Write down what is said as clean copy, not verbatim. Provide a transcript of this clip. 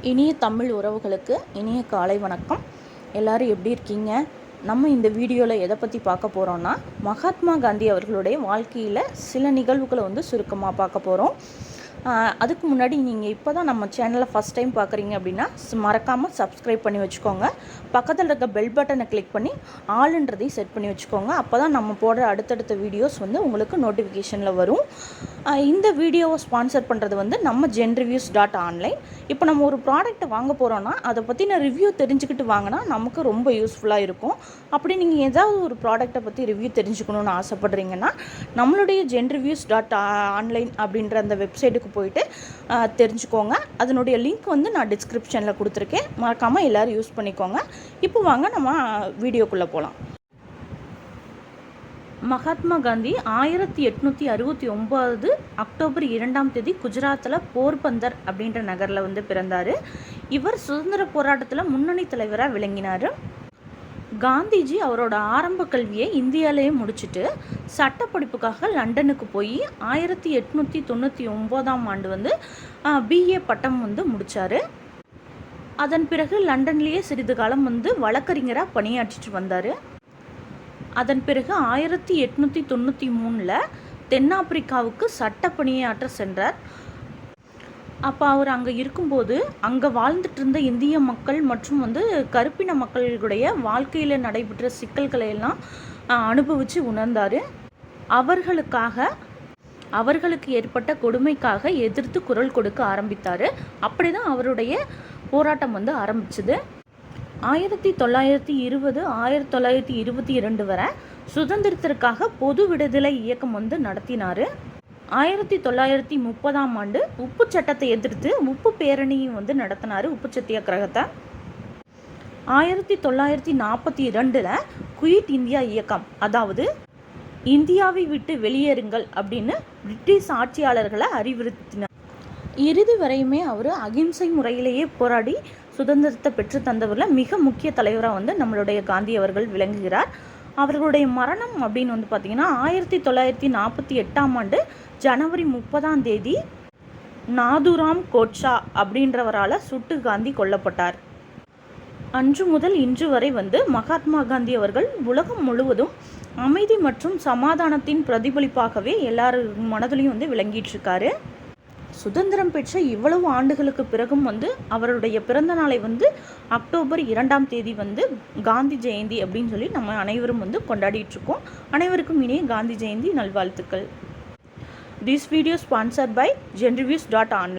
இனிய தமிழ் உறவுகளுக்கு இனிய காலை வணக்கம். எல்லோரும் எப்படி இருக்கீங்க? நம்ம இந்த வீடியோவில் எதை பற்றி பார்க்க போகிறோன்னா, மகாத்மா காந்தி அவர்களுடைய வாழ்க்கையில் சில நிகழ்வுகளை சுருக்கமாக பார்க்க போகிறோம். அதுக்கு முன்னாடி நீங்கள் இப்போ தான் நம்ம சேனலை ஃபஸ்ட் டைம் பார்க்குறீங்க அப்படின்னா மறக்காமல் சப்ஸ்கிரைப் பண்ணி வச்சுக்கோங்க. பக்கத்தில் இருக்க பெல் பட்டனை கிளிக் பண்ணி ஆளுன்றதையும் செட் பண்ணி வச்சுக்கோங்க. அப்போ தான் நம்ம போடுற அடுத்தடுத்த வீடியோஸ் உங்களுக்கு நோட்டிஃபிகேஷனில் வரும். இந்த வீடியோவை ஸ்பான்சர் பண்ணுறது நம்ம genreviews.online. இப்போ நம்ம ஒரு ப்ராடக்ட்டை வாங்க போகிறோன்னா அதை பற்றின ரிவ்யூ தெரிஞ்சுக்கிட்டு வாங்கினா நமக்கு ரொம்ப யூஸ்ஃபுல்லாக இருக்கும். அப்படி நீங்கள் ஏதாவது ஒரு ப்ராடக்ட்டை பற்றி ரிவ்யூ தெரிஞ்சுக்கணுன்னு ஆசைப்பட்றீங்கன்னா நம்மளுடைய genreviews.online அப்படின்ற அந்த வெப்சைட்டுக்கு போயிட்டு தெரிஞ்சுக்கோங்க. அதனுடைய லிங்க் நான் டிஸ்கிரிப்ஷனில் கொடுத்துருக்கேன். மறக்காமல் எல்லோரும் யூஸ் பண்ணிக்கோங்க. இப்போ வாங்க நம்ம வீடியோக்குள்ளே போகலாம். மகாத்மா காந்தி 1869 அக்டோபர் 2 குஜராத்தில் போர்பந்தர் அப்படின்ற நகரில் பிறந்தார். இவர் சுதந்திர போராட்டத்தில் முன்னணி தலைவராக விளங்கினார். காந்திஜி அவரோட ஆரம்ப கல்வியை இந்தியாவிலேயே முடிச்சுட்டு சட்டப்படிப்புக்காக லண்டனுக்கு போய் 1899 பிஏ பட்டம் முடித்தார். அதன் பிறகு லண்டன்லேயே சிறிது காலம் வழக்கறிஞராக பணியாற்றிட்டு வந்தார். அதன் பிறகு 1893 தென்னாப்பிரிக்காவுக்கு சட்ட பணியாற்ற சென்றார். அப்போ அவர் அங்கே இருக்கும்போது அங்கே வாழ்ந்துட்டு இருந்த இந்திய மக்கள் மற்றும் கருப்பின மக்களுடைய வாழ்க்கையில் நடைபெற்ற சிக்கல்களை எல்லாம் அனுபவித்து உணர்ந்தார். அவர்களுக்கு ஏற்பட்ட கொடுமைக்காக எதிர்த்து குரல் கொடுக்க ஆரம்பித்தார். அப்படி தான் அவருடைய போராட்டம் ஆரம்பிச்சது. 1920 1922 வரை சுதந்திரத்திற்காக பொது விடுதலை இயக்கம் நடத்தினார். 1930 உப்பு சட்டத்தை எதிர்த்து உப்பு பேரணியும் நடத்தினார், உப்பு சத்தியாகிரகத்தை. 1942 குயிட் இந்தியா இயக்கம், அதாவது இந்தியாவை விட்டு வெளியேறுங்கள் அப்படின்னு பிரிட்டிஷ் ஆட்சியாளர்களை அறிவுறுத்தினார். இறுதி வரையுமே அவர் அகிம்சை முறையிலேயே போராடி சுதந்திரத்தை பெற்று தந்தவரில் மிக முக்கிய தலைவராக நம்மளுடைய காந்தி அவர்கள் விளங்குகிறார். அவர்களுடைய மரணம் அப்படின்னு பார்த்திங்கன்னா 1948 ஜனவரி 30 நாதுராம் கோட்சா அப்படின்றவரால் சுட்டு காந்தி கொல்லப்பட்டார். அன்று முதல் இன்று வரை மகாத்மா காந்தி அவர்கள் உலகம் முழுவதும் அமைதி மற்றும் சமாதானத்தின் பிரதிபலிப்பாகவே எல்லார் மனதிலையும் விளங்கிட்டு இருக்காரு. சுதந்திரம் பெற்ற இவ்வளவு ஆண்டுகளுக்கு பிறகும் அவருடைய பிறந்த நாளை அக்டோபர் 2 காந்தி ஜெயந்தி அப்படின்னு சொல்லி நம்ம அனைவரும் கொண்டாடிட்டு இருக்கோம். அனைவருக்கும் இனிய காந்தி ஜெயந்தி நல்வாழ்த்துக்கள். This video sponsored by genreviews.online.